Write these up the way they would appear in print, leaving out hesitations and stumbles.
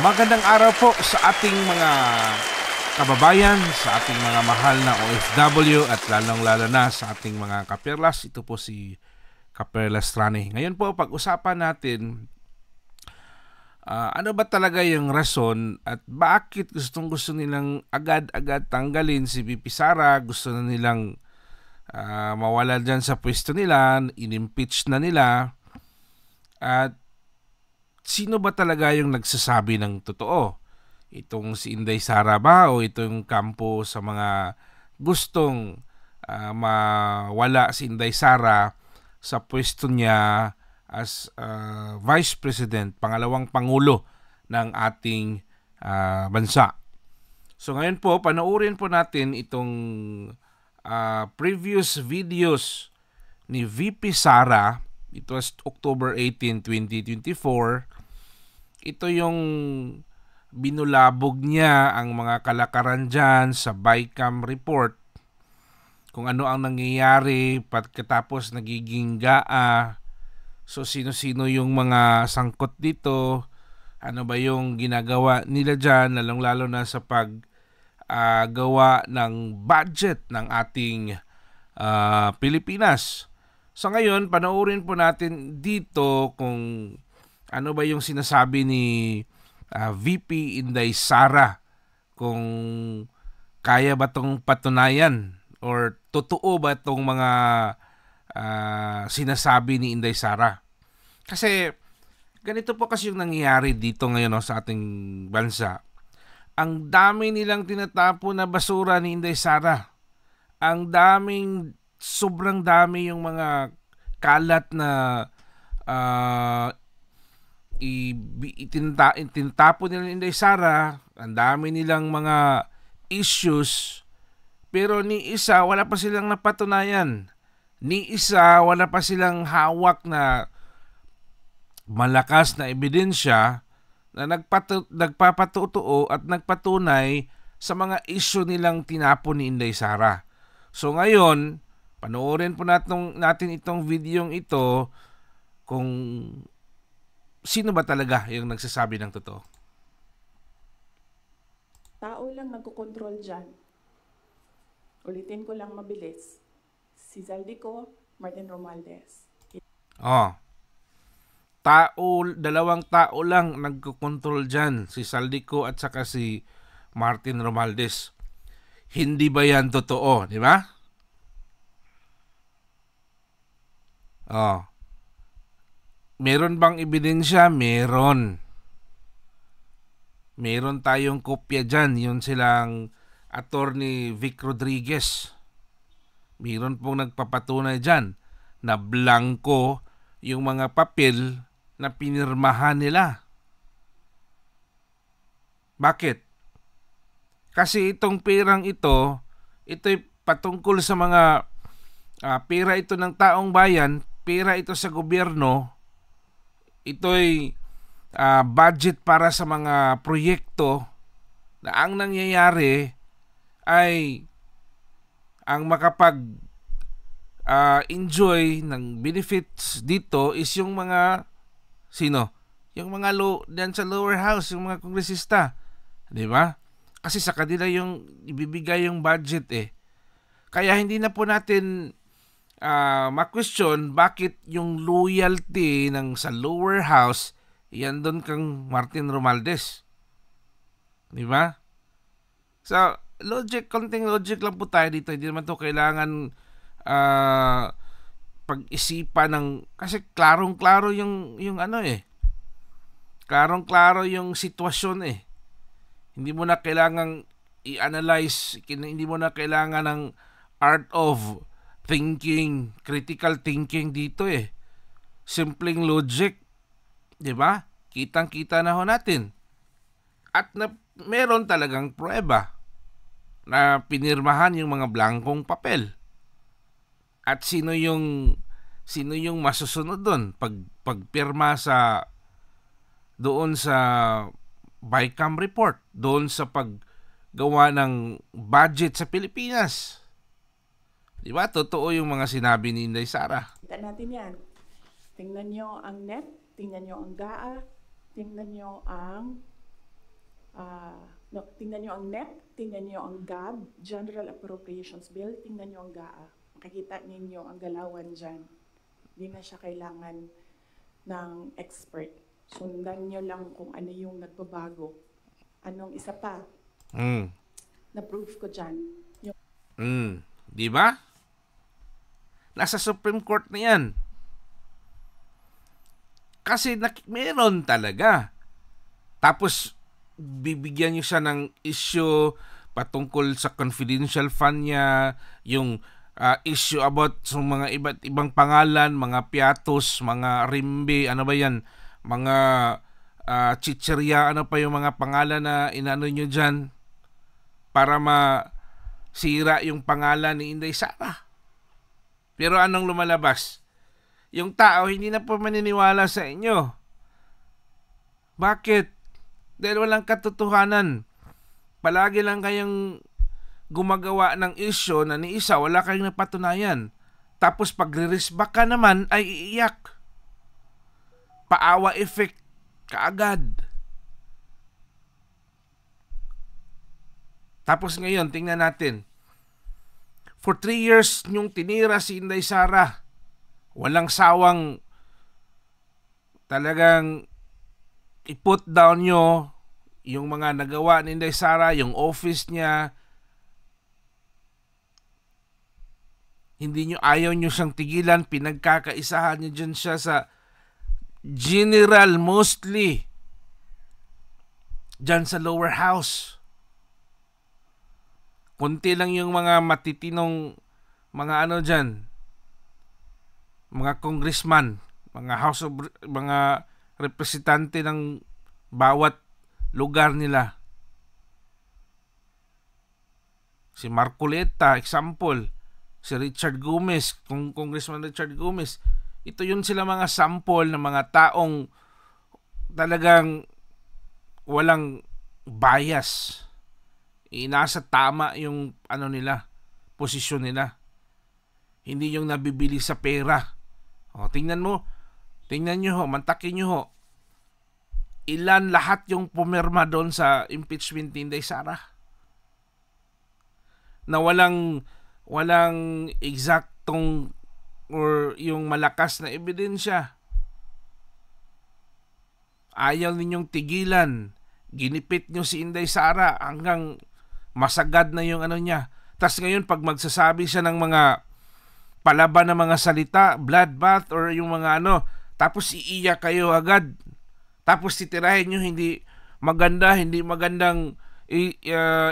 Magandang araw po sa ating mga kababayan, sa ating mga mahal na OFW at lalong-lalo na sa ating mga kaperlas. Ito po si Kaperlas Rani. Ngayon po, pag-usapan natin ano ba talaga yung rason at bakit gustong-gusto nilang agad-agad tanggalin si VP Sara. Gusto na nilang mawala dyan sa pwesto nila, in-impeach na nila. At sino ba talaga yung nagsasabi ng totoo? Itong si Inday Sara ba o itong kampo sa mga gustong mawala si Inday Sara sa pwesto niya as Vice President, pangalawang Pangulo ng ating bansa. So ngayon po, panoorin po natin itong previous videos ni VP Sara. It was October 18, 2024. Ito yung binulabog niya ang mga kalakaran dyan sa BICAM report. Kung ano ang nangyayari pagkatapos nagiging GAA. So sino-sino yung mga sangkot dito. Ano ba yung ginagawa nila dyan, lalong-lalo na sa paggawa ng budget ng ating Pilipinas. So ngayon, panoorin po natin dito kung ano ba yung sinasabi ni VP Inday Sara, kung kaya ba itong patunayan or totoo ba itong mga sinasabi ni Inday Sara. Kasi ganito po kasi yung nangyayari dito ngayon sa ating bansa. Ang dami nilang tinatapo na basura ni Inday Sara. Ang daming, sobrang dami yung mga kalat na itinatapo nila ni Inday Sara. Ang dami nilang mga issues, pero ni isa wala pa silang napatunayan. Ni isa wala pa silang hawak na malakas na ebidensya na nagpapatutuo at nagpatunay sa mga issue nilang tinapo ni Inday Sara. So ngayon, panoorin po natin itong videong ito kung sino ba talaga yung nagsasabi ng totoo. Tao lang nagkokontrol dyan. Ulitin ko lang mabilis. Si Zaldico, Martin Romualdez. Dalawang tao lang nagkokontrol dyan, si Zaldico at saka si Martin Romualdez. Hindi ba yan totoo, di ba? Meron bang ebidensya? Meron. Meron tayong kopya dyan. Yun silang Attorney Vic Rodriguez. Meron pong nagpapatunay dyan na blanco yung mga papel na pinirmahan nila. Bakit? Kasi itong perang ito'y patungkol sa mga pera ito ng taong bayan, pera ito sa gobyerno, ito'y budget para sa mga proyekto na ang nangyayari ay ang makapag-enjoy ng benefits dito is yung mga sino? Yung mga diyan sa lower house, yung mga kongresista. Di ba? Kasi sa kanila yung ibibigay yung budget eh. Kaya hindi na po natin ma-question bakit yung loyalty ng sa lower house yan doon kang Martin Romualdez. Di ba? So, konting logic lang po tayo dito. Hindi naman to kailangan pag-isipan ng, kasi klarong-klaro yung klarong-klaro yung sitwasyon eh. Hindi mo na kailangang i-analyze, hindi mo na kailangan ng art of thinking, critical thinking dito eh. Simpleng logic, 'di ba? Kitang-kita na ho natin. At meron talagang pruweba na pinirmahan yung mga blankong papel. At sino yung masusunod doon pagpirma doon sa BICAM report, doon sa paggawa ng budget sa Pilipinas. Di ba? Totoo yung mga sinabi ni Inday Sara. Kita natin yan. Tingnan nyo ang NEP, tingnan nyo ang GAA, tingnan nyo ang No, tingnan nyo ang NEP, tingnan nyo ang GAB, General Appropriations Bill, tingnan nyo ang GAA. Makikita ninyo ang galawan dyan. Hindi na siya kailangan ng expert. Sundan nyo lang kung ano yung nagbabago. Anong isa pa? Na-proof ko dyan. Di ba? Nasa Supreme Court na yan. Kasi meron talaga. Tapos, bibigyan niyo siya ng issue patungkol sa confidential fund niya, yung issue about sa mga iba't ibang pangalan, mga piatos, mga rimbe, ano ba yan, mga chicherya, ano pa yung mga pangalan na inano nyo dyan para masira yung pangalan ni Inday Sara. Pero anong lumalabas? Yung tao hindi na po maniniwala sa inyo. Bakit? Dahil walang katotohanan. Palagi lang kayong gumagawa ng issue na ni isa, wala kayong napatunayan. Tapos pag re-resback ka naman, ay iiyak. Paawa effect kaagad. Tapos ngayon, tingnan natin. For 3 years nyong tinira si Inday Sara. Walang sawang talagang i-put down nyo yung mga nagawa ni Inday Sara, yung office niya. Ayaw nyo siyang tigilan, pinagkakaisahan nyo dyan siya sa general mostly dyan sa lower house. Kunti lang yung mga matitinong mga dyan, mga congressman, mga representante ng bawat lugar nila. Si Marcoleta, example. Si Richard Gomez, Congressman Richard Gomez. Ito yun sila mga sample ng mga taong talagang walang bias. Nasa tama yung posisyon nila. Hindi yung nabibili sa pera. Tingnan nyo ho, mantakin nyo ho. Ilan lahat yung pumirma doon sa impeachment ni Inday Sara? Na walang eksaktong or yung malakas na ebidensya. Ayaw ninyong tigilan. Ginipit nyo si Inday Sara hanggang masagad na yung niya. Tas ngayon pag magsasabi siya ng mga palaban ng mga salita, bloodbath or yung mga tapos iiyak kayo agad. Tapos titirahin nyo hindi magandang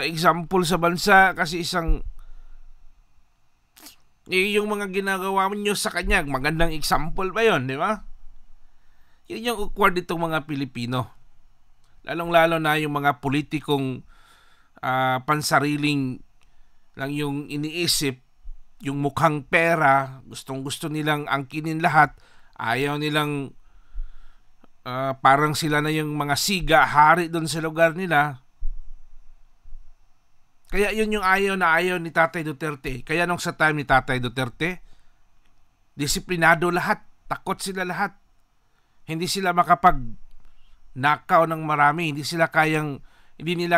example sa bansa kasi yung mga ginagawa nyo sa kanya, magandang example ba yun, di ba? Yun yung awkward itong mga Pilipino. Lalong-lalo na yung mga politikong pansariling lang yung iniisip, yung mukhang pera, gustong-gusto nilang angkinin lahat, ayaw nilang parang sila na yung mga siga, hari doon sa lugar nila. Kaya yun yung ayaw ni Tatay Duterte. Kaya nung sa time ni Tatay Duterte, disiplinado lahat, takot sila lahat. Hindi sila makapag-nakaw ng marami, hindi nila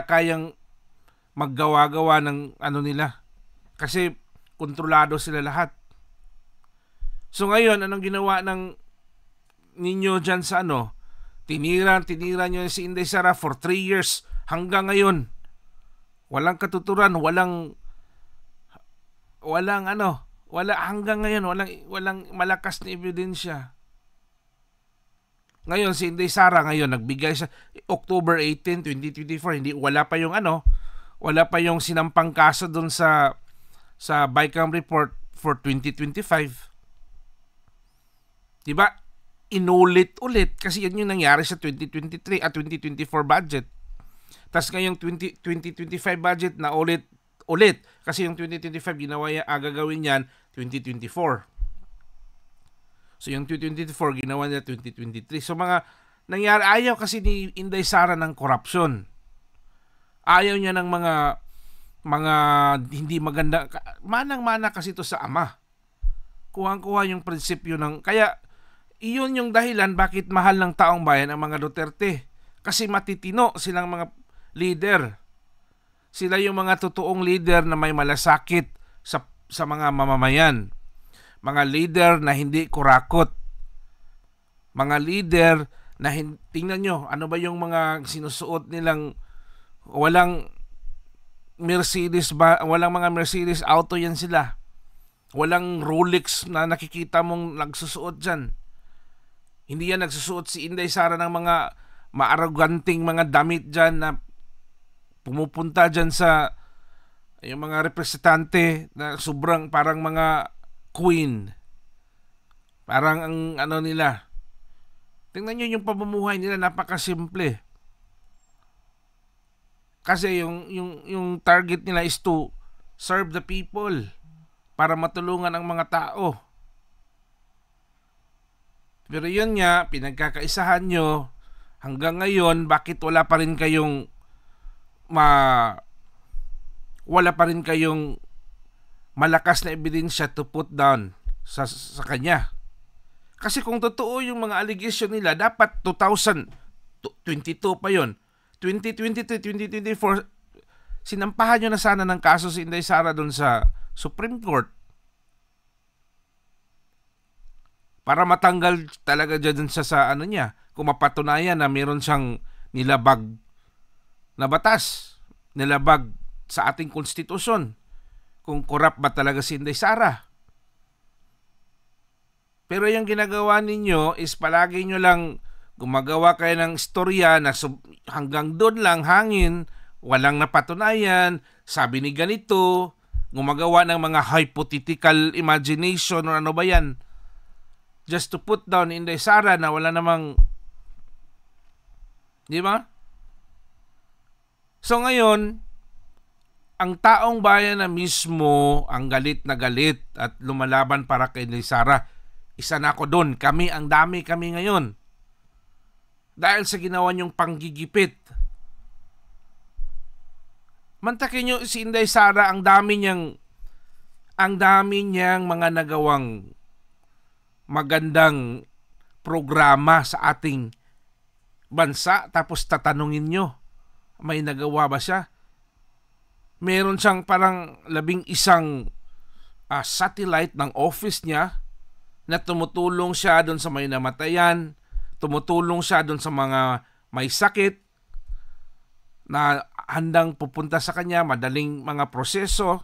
kayang maggawa-gawa ng nila. Kasi kontrolado sila lahat. So ngayon, anong ginawa ninyo dyan sa Tinira nyo si Inday Sara for 3 years hanggang ngayon. Walang katuturan, walang hanggang ngayon, walang malakas na ebidensya. Ngayon si Inday Sara nagbigay sa October 18, 2024, wala pa yung sinampang kaso doon sa BICAM report for 2025. Diba? Inulit-ulit kasi yan yung nangyari sa 2023 at 2024 budget. Tapos ngayong 2025 budget na ulit kasi yung 2025 gagawin yan 2024. So yung 2024 ginawa niya 2023. So mga nangyari, ayaw kasi ni Inday Sara ng corruption. Ayaw niya ng mga hindi maganda. Manang-mana kasi ito sa ama. Kuhang-kuha yung prinsipyo kaya iyon yung dahilan bakit mahal ng taong bayan ang mga Duterte. Kasi matitino silang mga leader. Sila yung mga totoong leader na may malasakit sa mga mamamayan. Mga leader na hindi kurakot. Mga leader na tingnan nyo, ano ba yung mga sinusuot nilang walang Mercedes ba, walang mga Mercedes auto yan sila. Walang Rolex na nakikita mong nagsusuot dyan. Hindi yan nagsusuot si Inday Sara ng mga maaraganting mga damit dyan na pumupunta dyan sa yung mga representante na sobrang parang mga queen. Parang ang ano nila. Tingnan nyo yung pamumuhay nila, napakasimple. Kasi yung target nila is to serve the people para matulungan ang mga tao. Pero yun nga, pinagkakaisahan nyo hanggang ngayon, bakit wala pa rin kayong malakas na ebidensya to put down sa kanya? Kasi kung totoo yung mga allegation nila, dapat 2022 pa yon. 2023, 2024, sinampahan nyo na sana ng kaso si Inday Sara doon sa Supreme Court. Para matanggal talaga dyan sa ano niya. Kung mapatunayan na meron siyang nilabag na batas, nilabag sa ating konstitusyon. Kung corrupt ba talaga si Inday Sara. Pero yung ginagawa ninyo is palagi nyo lang gumagawa kayo ng istorya na hanggang doon lang hangin, walang napatunayan, sabi ni ganito, gumagawa ng mga hypothetical imagination o ano ba yan. Just to put down Inday Sara na wala namang, di ba? So ngayon, ang taong bayan na mismo ang galit na galit at lumalaban para kay Inday Sara. Isa na ako doon. Ang dami kami ngayon. Dahil sa ginawa niyong panggigipit. Mantakin niyo si Inday Sara, ang dami niyang mga nagawang magandang programa sa ating bansa. Tapos tatanungin niyo, may nagawa ba siya? Meron siyang parang 11 satellite ng office niya na tumutulong siya doon sa may namatayan, tumutulong siya doon sa mga may sakit na handang pupunta sa kanya, madaling mga proseso,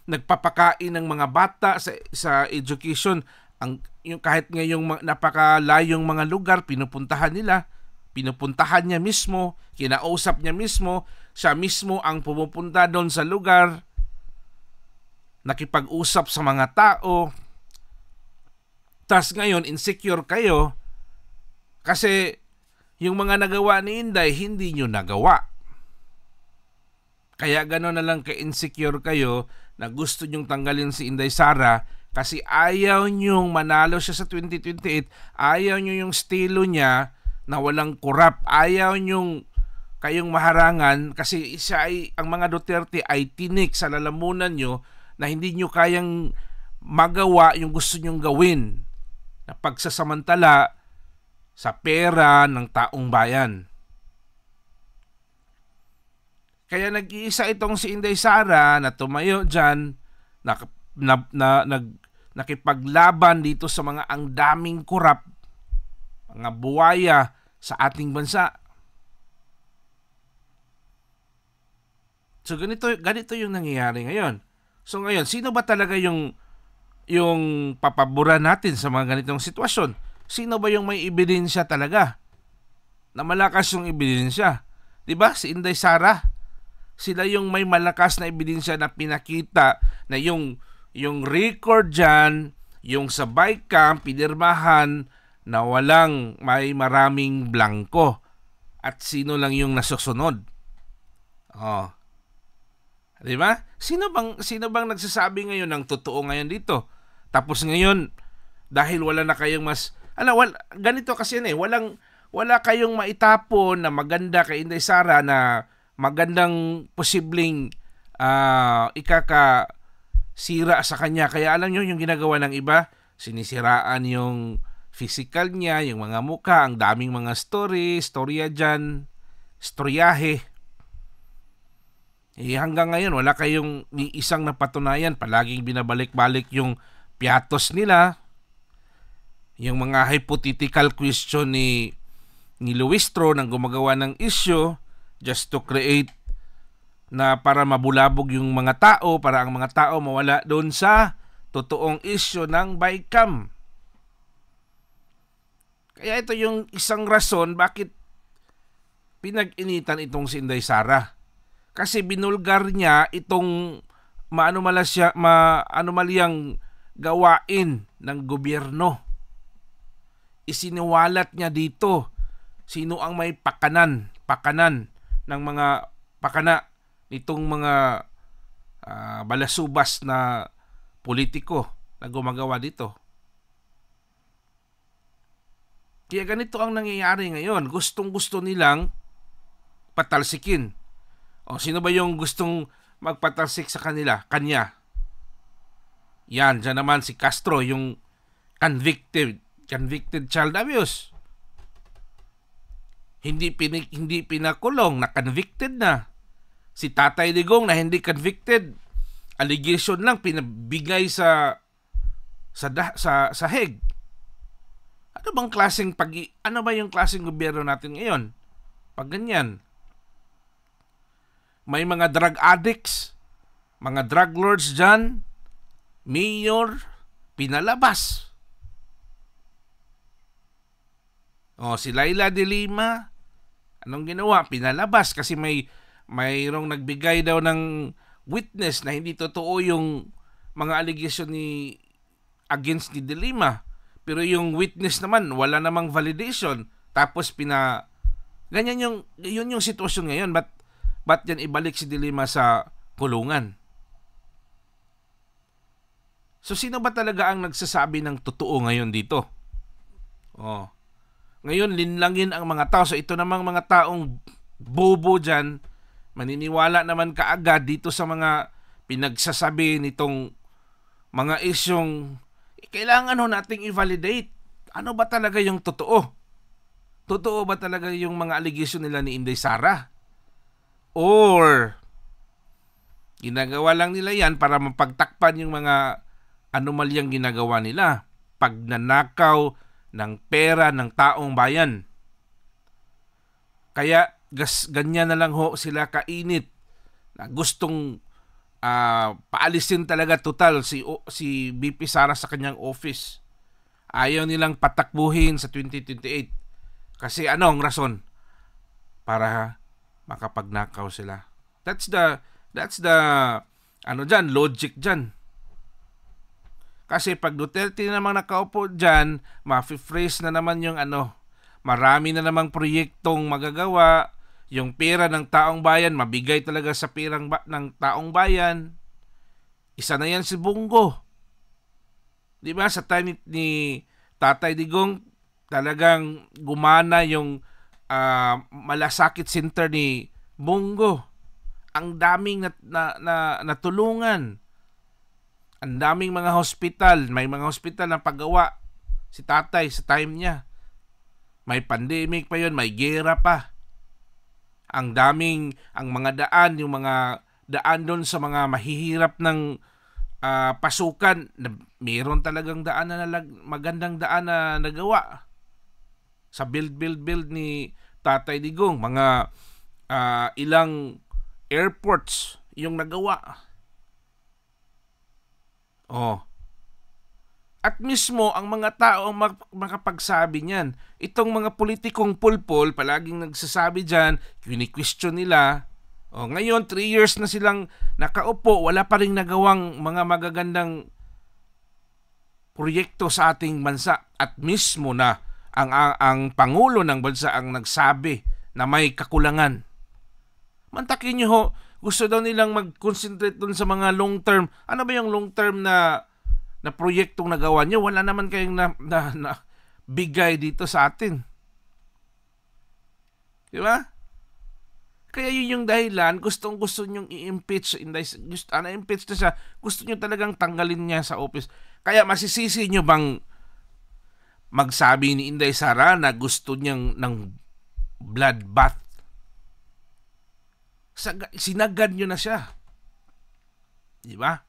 nagpapakain ng mga bata sa education, yung kahit ngayong napakalayong mga lugar, pinupuntahan niya mismo, kinausap niya mismo, siya mismo ang pumupunta doon sa lugar, nakipag-usap sa mga tao. Tas ngayon, insecure kayo kasi yung mga nagawa ni Inday, hindi nyo nagawa. Kaya gano'n na lang ka-insecure kayo na gusto nyong tanggalin si Inday Sara kasi ayaw nyong manalo siya sa 2028, ayaw nyo yung estilo niya na walang korap, ayaw nyong kayong maharangan kasi ang mga Duterte ay tinik sa lalamunan nyo na hindi nyo kayang magawa yung gusto nyong gawin na pagsasamantala sa pera ng taong bayan. Kaya nag-iisa itong si Inday Sara na tumayo dyan, nakipaglaban dito sa mga ang daming korap, mga buwaya sa ating bansa. So ganito yung nangyayari ngayon. So ngayon, sino ba talaga yung papaboran natin sa mga ganitong sitwasyon? Sino ba yung may ebidensya talaga? Na malakas yung ebidensya. 'Di ba? Si Inday Sara. Sila yung may malakas na ebidensya na pinakita na yung record dyan, yung sa bike camp, pinirmahan na may maraming blanco. At sino lang yung nasusunod? Oh. 'Di ba? Sino bang nagsasabi ngayon ng totoo ngayon dito? Tapos ngayon, dahil wala na kayong ganito kasi wala kayong maitapon na maganda kay Inday Sara na magandang posibleng ikakasira sa kanya. Kaya alam nyo yung ginagawa ng iba, sinisiraan yung physical niya, yung mga mukha, ang daming mga storya dyan. istoryahe. Hanggang ngayon, wala kayong ni isang napatunayan. Palaging binabalik-balik yung piatos nila, yung mga hypothetical question ni Luistro nang gumagawa ng issue just to create na para mabulabog yung mga tao, para ang mga tao mawala doon sa totoong issue ng BICAM. Kaya ito yung isang rason bakit pinag-initan itong si Inday Sara. Kasi binulgar niya itong maanumalyang gawain ng gobyerno. Isiniwalat niya dito sino ang may pakanan ng mga pakana nitong mga balasubas na politiko na gumagawa dito. Kaya ganito ang nangyayari ngayon. Gustong-gusto nilang patalsikin. O sino ba yung gustong magpatalsik sa kanila? Kanya. Yan, dyan naman si Castro, yung convicted child abuse. Hindi pinakulong, na convicted na. Si Tatay Digong na hindi convicted, allegation lang pinabigay sa Hague. Ano ba yung klaseng gobyerno natin ngayon? Pag ganyan. May mga drug addicts, mga drug lords dyan, mayor, pinalabas. Si Laila de Lima, anong ginawa? Pinalabas kasi mayroong nagbigay daw ng witness na hindi totoo yung mga allegation against ni de Lima. Pero yung witness naman, wala namang validation. Tapos yun yung sitwasyon ngayon. Ba't yan ibalik si de Lima sa kulungan? So sino ba talaga ang nagsasabi ng totoo ngayon dito? Ngayon, linlangin ang mga tao. So ito namang mga taong bobo dyan, maniniwala naman kaagad dito sa mga pinagsasabi nitong mga isyong kailangan nating i-validate. Ano ba talaga yung totoo? Totoo ba talaga yung mga allegation nila ni Inday Sara? Or ginagawa lang nila yan para mapagtakpan yung mga anomalyang ginagawa nila? Pagnanakaw ng pera ng taong bayan. Kaya ganyan na lang sila kainit na gustong paalisin talaga total si BP Sara sa kanyang office. Ayaw nilang patakbuhin sa 2028. Kasi ang rason? Para makapagnakaw sila. That's the logic dyan. Kasi pag Duterte namang nakaupo dyan, ma-freeze na naman yung marami na namang proyektong magagawa, yung pera ng taong bayan, mabigay talaga sa perang ng taong bayan. Isa na yan si Bongo. Di ba? Sa time ni Tatay Digong, talagang gumana yung malasakit center ni Bongo. Ang daming natulungan. Ang daming mga hospital. May mga hospital na paggawa si Tatay sa time niya. May pandemic pa yun, may gera pa. Ang mga daan, yung mga daan doon sa mga mahihirap ng pasukan, mayroon talagang magandang daan na nagawa. Sa build ni Tatay Digong, mga ilang airports yung nagawa. At mismo ang mga tao makapagsabi niyan. Itong mga politikong pulpol, palaging nagsasabi dyan, kini-question nila. Ngayon, 3 years na silang nakaupo, wala pa rin nagawang mga magagandang proyekto sa ating bansa. At mismo na ang Pangulo ng bansa ang nagsabi na may kakulangan. Mantakin nyo gusto daw nilang mag-concentrate dun sa mga long-term. Ano ba yung long-term na proyektong nagawa nyo? Wala naman kayong na bigay dito sa atin. Di ba? Kaya yun yung dahilan, gustong-gusto nyong i-impeach. Na-impeach na siya. Gusto nyo talagang tanggalin niya sa office. Kaya masisisi nyo bang magsabi ni Inday Sara na gusto niyang ng bloodbath? Sinagad nyo na siya. Di ba?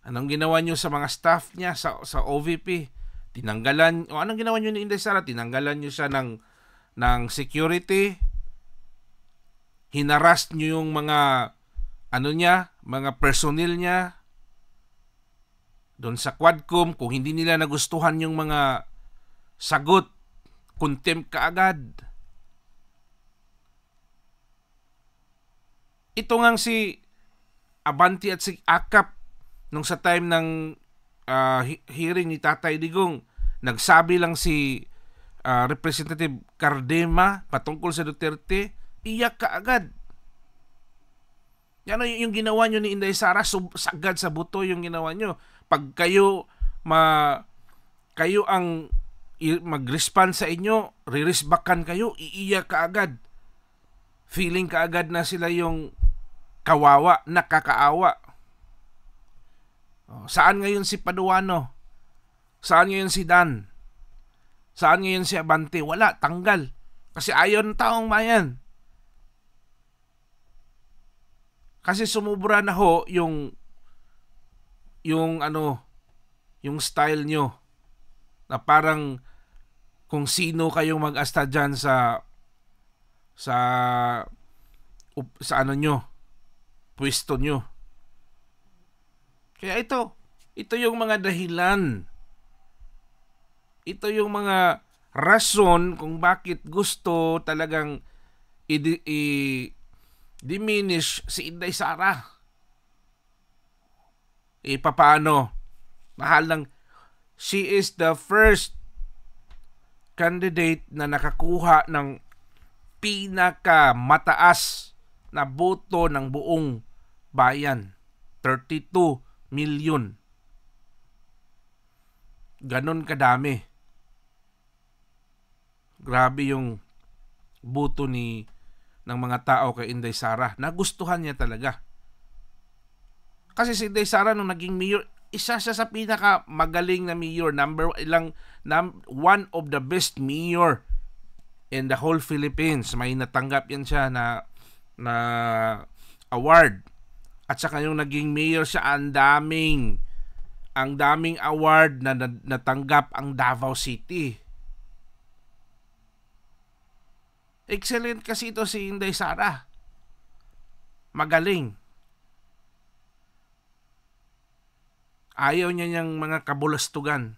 Anong ginawa nyo sa mga staff niya sa OVP? Tinanggalan, o anong ginawa nyo ni Inday Sara? Tinanggalan nyo siya ng security. Hinaras nyo yung mga mga personnel niya doon sa Quadcom. Kung hindi nila nagustuhan yung mga sagot, contempt kaagad. Ito ngang si Abante at si Akap nung sa time ng hearing ni Tatay Digong, nagsabi lang si Representative Cardema patungkol sa Duterte, iyak kaagad. Yan yung ginawa nyo ni Inday Sara, sagad sa buto yung ginawa nyo. Pag kayo ang mag-respond sa inyo, re-respectan kayo, iiyak kaagad. Feeling kaagad na sila yung kawawa, nakakaawa. Saan ngayon si Paduano? Saan ngayon si Dan? Saan ngayon si Abante? Wala, tanggal. Kasi ayaw ng taong bayan. Kasi sumubra na ho yung style nyo na parang kung sino kayong mag-asta dyan sa pwesto nyo. Kaya ito yung mga dahilan. Ito yung mga rason kung bakit gusto talagang diminish si Inday Sara. Paano? Mahal lang, she is the first candidate na nakakuha ng pinakamataas na boto ng buong bayan. 32 million. Ganon kadami. Grabe yung boto ng mga tao kay Inday Sara. Nagustuhan niya talaga. Kasi si Inday Sara nung naging mayor, isa siya sa pinaka magaling na mayor, one of the best mayor in the whole Philippines. May natanggap yan siya na award. At saka yung naging mayor siya, ang daming award na natanggap ang Davao City. Excellent kasi ito si Inday Sara. Magaling. Ayaw niya niyang mga kabulastugan.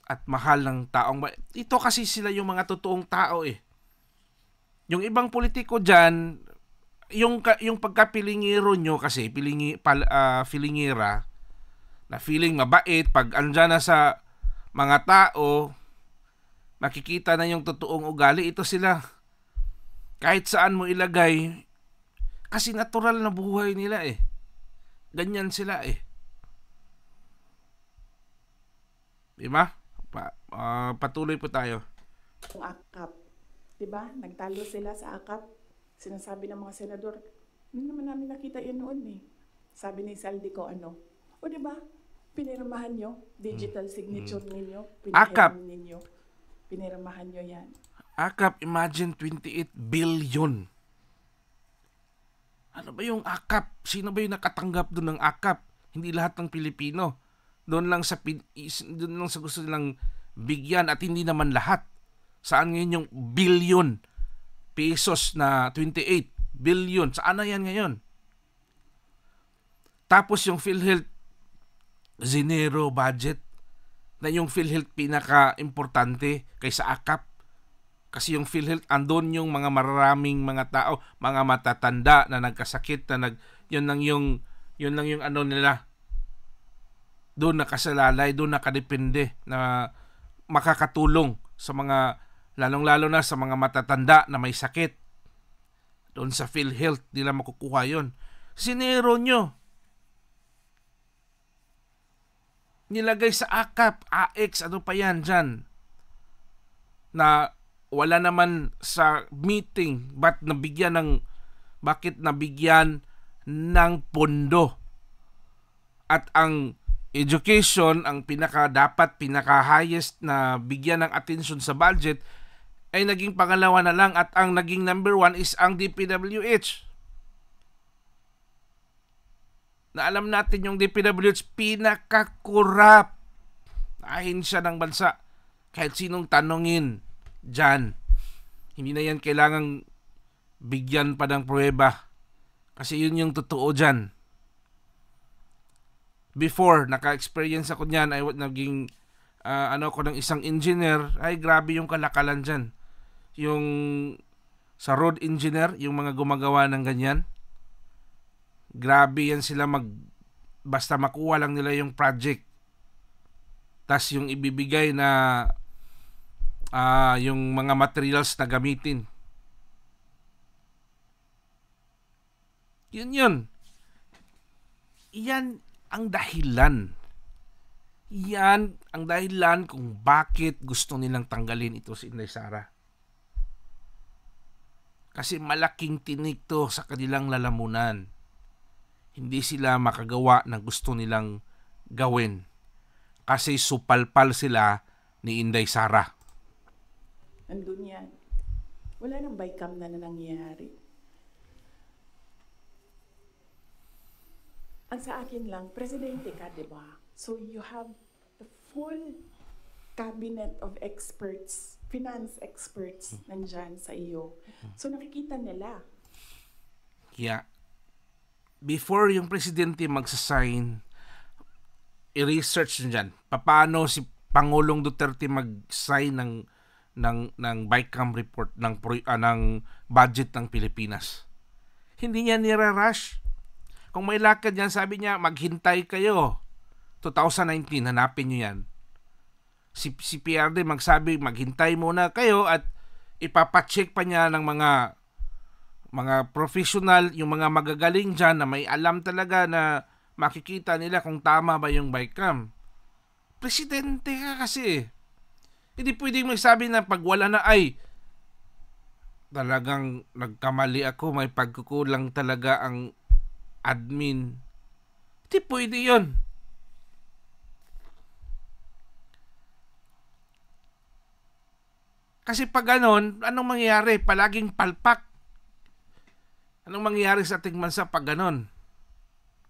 At mahal ng taong bayan. Ito kasi sila yung mga totoong tao eh. Yung ibang politiko dyan, yung pagkapilingiro nyo kasi, pilingira, na feeling mabait, pag andyan na sa mga tao, makikita na yung totoong ugali. Ito sila. Kahit saan mo ilagay, kasi natural na buhay nila eh. Ganyan sila eh. Diba? Patuloy po tayo. Ang AKAP. Diba? Nagtalo sila sa AKAP. Sinasabi ng mga senador, hindi naman namin nakita yun noon eh. Sabi ni Saldico, o diba? Pinirmahan nyo, digital signature ninyo, AKAP. ninyo. Pinirmahan nyo yan. AKAP, imagine 28 billion. Ano ba yung AKAP? Sino ba yung nakatanggap doon ng AKAP? Hindi lahat ng Pilipino. Doon lang sa gusto nilang bigyan at hindi naman lahat. Saan ngayon yung billion pesos na 28 billion? Saan na yan ngayon? Tapos yung PhilHealth Zenero budget na yung PhilHealth pinaka-importante kaysa AKAP. Kasi yung PhilHealth, andun yung mga maraming mga tao, mga matatanda na nagkasakit, na yun lang yung nila. Doon nakasalalay, doon nakadepende na makakatulong sa mga, lalong-lalo na sa mga matatanda na may sakit. Doon sa PhilHealth, nila makukuha yun. Sinero nyo. Nilagay sa AKAP, AX, ano pa yan dyan? Na wala naman sa meeting, bakit nabigyan ng pondo? At ang education, ang pinaka-highest na bigyan ng attention sa budget, ay naging pangalawa na lang at ang naging number 1 is ang DPWH. Na alam natin yung DPWH pinaka-corrupt na ahensya ng bansa. Kahit sinong tanongin dyan, hindi na yan kailangang bigyan pa ng pruweba. Kasi yun yung totoo dyan. Before, naka-experience ako niyan, ay naging ko ng isang engineer, ay grabe yung kalakalan dyan. Yung sa road engineer, yung mga gumagawa ng ganyan, grabe yan sila basta makuha lang nila yung project. Tas yung ibibigay na yung mga materials na gamitin. Yun. Yan ang dahilan. Yan ang dahilan kung bakit gusto nilang tanggalin ito si Inday Sara. Kasi malaking tinik to sa kanilang lalamunan. Hindi sila makagawa ng gusto nilang gawin. Kasi supalpal sila ni Inday Sara. Nandun yan. Wala nang bycam na nangyayari. Ang sa akin lang, presidente ka, di ba? So you have the full cabinet of experts, finance experts, nandyan sa iyo. So nakikita nila. Yeah. Before yung presidente magsasign, i-research nyo dyan, paano si Pangulong Duterte mag-sign ng BICAM report ng budget ng Pilipinas. Hindi niya nire-rush. Kung may lakad yan, sabi niya, maghintay kayo. 2019, hanapin nyo yan. Si PRD magsabi, maghintay muna kayo at ipapacheck pa niya ng mga professional, yung mga magagaling dyan na may alam talaga na makikita nila kung tama ba yung BICAM. Presidente ka kasi. Hindi pwedeng magsabi na pag wala na ay talagang nagkamali ako, may pagkukulang talaga ang admin. Hindi pwede yun. Kasi pag ganon, anong mangyayari? Palaging palpak. Anong mangyayari sa ating bansa pag ganon?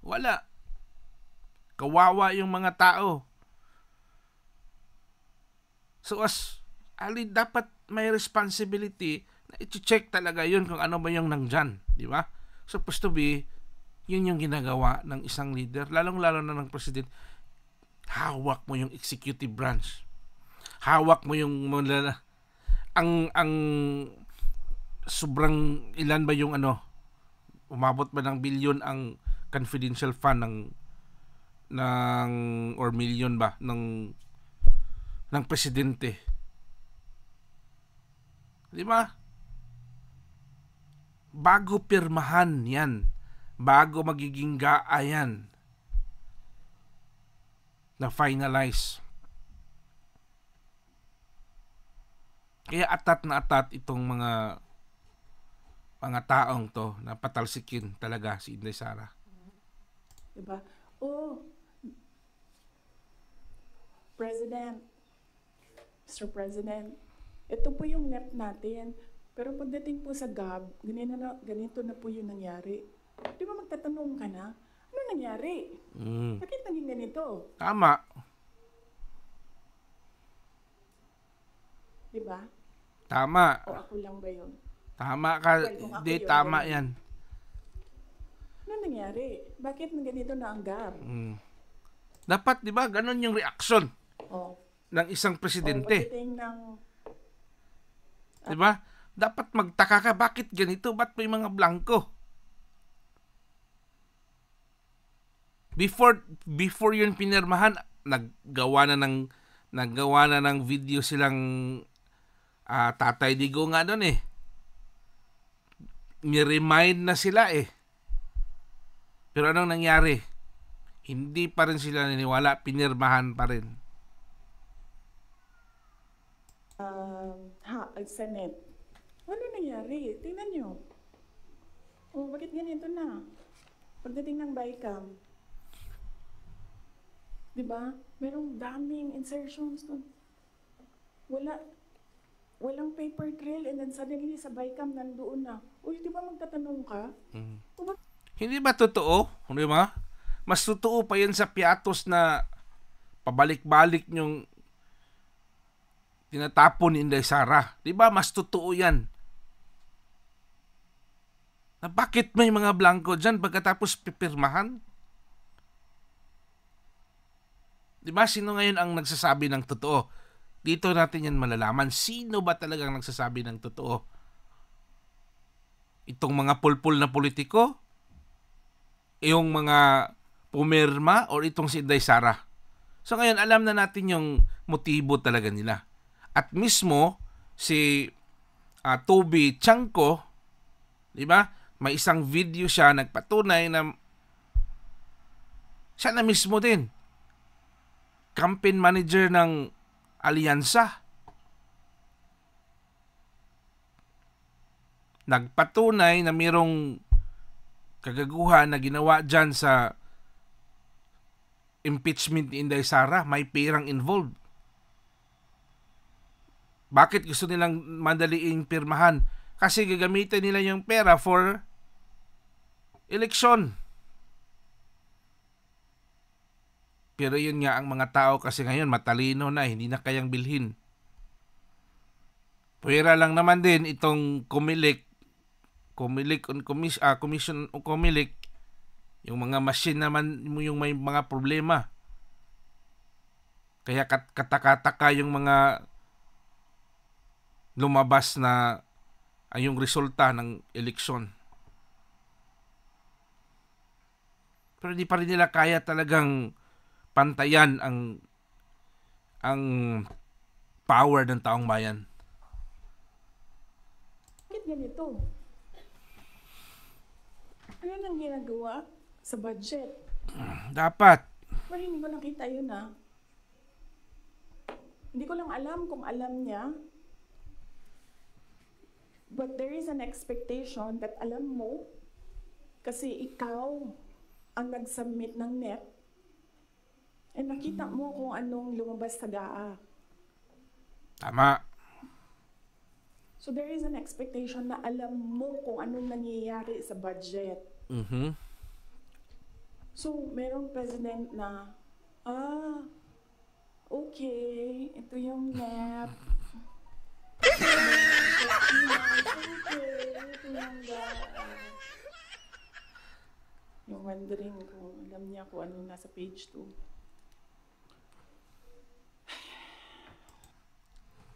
Wala. Kawawa yung mga tao. So ali dapat may responsibility na i-check talaga yun kung ano ba yung nandyan. Di ba? Supposed to be, yun yung ginagawa ng isang leader. Lalong-lalo na ng president. Hawak mo yung executive branch. Hawak mo yung ang sobrang ilan ba yung umabot ba ng bilyon ang confidential fund ng or million ba ng presidente. Di ba? Bago pirmahan yan, bago magiging GAA yan na finalize. Kaya atat na atat itong mga taong to na patalsikin talaga si Inday Sara. Diba? Oh, President, Mr. President, ito po yung NEP natin. Pero pagdating po sa GAB, ganito na po yung nangyari. Di ba magtatanong ka na, ano nangyari? Bakit naging ganito? Tama. Di ba? Tama. O ako lang ba yun? Tama ka. Hindi, tama yan. Ano nangyari? Bakit ganito na ang GAB? Dapat, di ba, ganun yung reaction ng isang presidente. Pagdating ng... Di ba? Dapat magtaka ka, bakit ganito? Ba't may mga blanco? Before yun pinirmahan, naggawa na ng video silang Tatay Digo nga doon eh. Ni-remind na sila eh. Pero anong nangyari? Hindi pa rin sila naniwala, pinirmahan pa rin. Senate. Ano nangyari? Tingnan nyo. Oh, bakit ganito na? Pagdating ng BICAM, di ba? Merong daming insertions doon. walang paper trail, and then suddenly sa BICAM nandoon na. Uy, di ba magtatanong ka? Hindi ba totoo? Di ba? Mas totoo pa yan sa piatos na pabalik-balik nyong tinatapon ni Inday Sara. Di ba? Mas totoo yan. Na bakit may mga blanco dyan pagkatapos pipirmahan? Di ba? Sino ngayon ang nagsasabi ng totoo? Dito natin yan malalaman. Sino ba talagang nagsasabi ng totoo? Itong mga pulpul na politiko? Yung mga pumirma? O itong si Inday Sara? So ngayon, alam na natin yung motibo talaga nila. At mismo, si Toby Chanko, di ba? May isang video siya nagpatunay na siya na mismo din campaign manager ng alyansa. Nagpatunay na mayroong kagaguhan na ginawa dyan sa impeachment ni Inday Sara. May perang involved. Bakit gusto nilang madaliing pirmahan? Kasi gagamitin nila yung pera for eleksyon. Pero yun nga, ang mga tao kasi ngayon matalino na, hindi na kayang bilhin. Pwera lang naman din itong commission o Comelec, yung mga machine naman yung may mga problema. Kaya katakataka yung mga lumabas na yung resulta ng eleksyon. Pero di pa rin nila kaya talagang pantayan ang power ng taong bayan. Bakit ganito? Ano nang ginagawa sa budget? Dapat. Pero hindi ko nakita yun Hindi ko lang alam kung alam niya. But there is an expectation that alam mo kasi ikaw ang nag-submit ng NEP and nakita mo kung anong lumabas sa GAA. Tama. So there is an expectation na alam mo kung anong nangyayari sa budget. Mhm. So merong president na, okay, ito yung NEP. Okay, ito yung GAA. Yung wondering kung alam niya kung ano nasa page 2.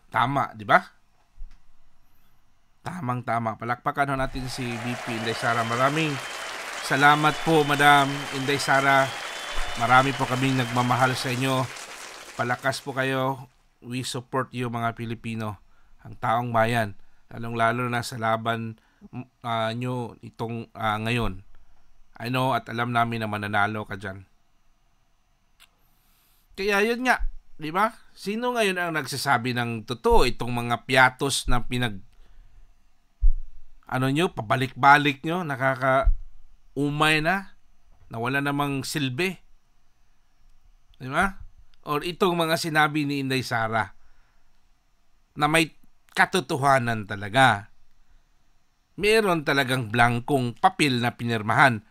Tama, di ba? Tamang-tama. Palakpakan natin si VP Inday Sara. Maraming salamat po, Madam Inday Sara. Marami po kaming nagmamahal sa inyo. Palakas po kayo. We support you, mga Pilipino, ang taong bayan. Lalong-lalo na sa laban nyo itong ngayon. I know at alam namin na mananalo ka dyan. Kaya yun nga, di ba? Sino ngayon ang nagsasabi ng totoo? Itong mga piatos na pabalik-balik nyo, nakaka-umay na wala namang silbi. Di ba? Or itong mga sinabi ni Inday Sara na may katotohanan talaga. Meron talagang blankong papel na pinirmahan.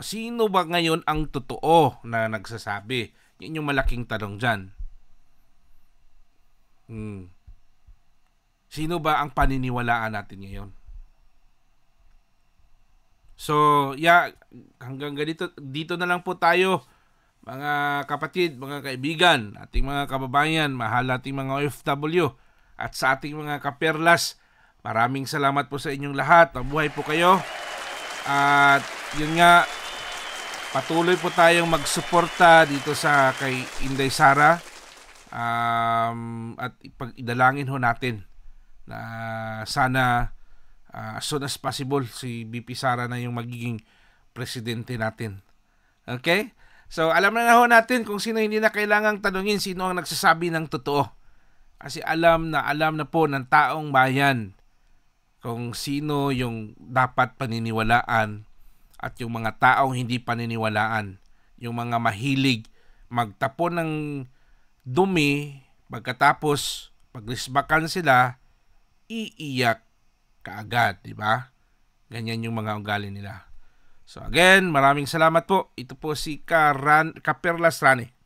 Sino ba ngayon ang totoo na nagsasabi? Yun yung malaking tanong dyan. Sino ba ang paniniwalaan natin ngayon? So, hanggang dito na lang po tayo, mga kapatid, mga kaibigan, ating mga kababayan, mahal ating mga OFW, at sa ating mga kaperlas. Maraming salamat po sa inyong lahat. Mabuhay po kayo. At yun nga, patuloy po tayong magsuporta dito sa kay Inday Sara. At idalangin ho natin na sana as soon as possible si VP Sara na yung magiging presidente natin. Okay? So alam na ho natin kung sino hindi na kailangang tanungin sino ang nagsasabi ng totoo. Kasi alam na po ng taong bayan kung sino yung dapat paniniwalaan at yung mga taong hindi paniniwalaan. Yung mga mahilig magtapon ng dumi pagkatapos paglisbakan sila iiyak kaagad, di ba? Ganyan yung mga ugali nila. So again, maraming salamat po. Ito po si Kaperlas Rane.